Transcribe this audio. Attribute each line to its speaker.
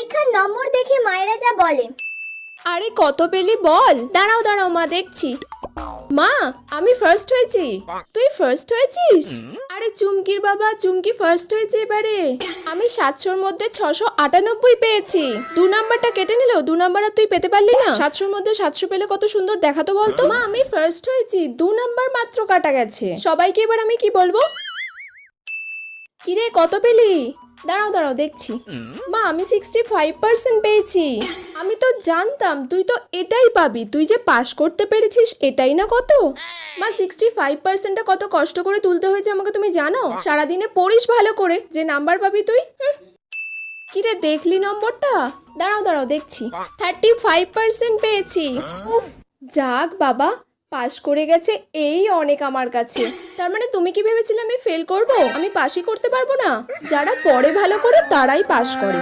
Speaker 1: পরীক্ষার নম্বর দেখে মায়েরা যা বলে।
Speaker 2: আরে কত পেলি বল। দাঁড়াও দাঁড়াও মা দেখছি। মা আমি ফার্স্ট হয়েছি। তুই ফার্স্ট হয়েছিস? আরে চুমকির বাবা, চুমকি ফার্স্ট হয়েছে এবারে। আমি 700-র মধ্যে 698 পেয়েছি। 2 নাম্বারটা কেটে নিল, 2 নাম্বার আর তুই পেতে পারলি না? 700-র মধ্যে 700 পেলে কত সুন্দর দেখাতো বলতো। মা আমি ফার্স্ট হয়েছি, 2 নাম্বার মাত্র কাটা গেছে। সবাইকে এবার আমি কি বলবো? কিরে কত পেলি? দাঁড়াও দাঁড়াও দেখছি। মা আমি 65% পেয়েছি। আমি তো জানতাম তুই তো এটাই পাবি। তুই যে পাশ করতে পেরেছিস এটাই না কত। মা 65%টা কত কষ্ট করে তুলতে হয়েছে আমাকে তুমি জানো? সারাদিনে পড়িস ভালো করে যে নাম্বার পাবি তুই। কিরে দেখলি নম্বরটা? দাঁড়াও দাঁড়াও দেখছি। 35% পেয়েছি। উফ যাক বাবা, পাশ করে গেছে এই অনেক আমার কাছে। তার মানে তুমি কি ভেবেছিলে আমি ফেল করব? আমি পাশই করতে পারবো না? যারা পড়ে ভালো করে তারাই পাশ করে।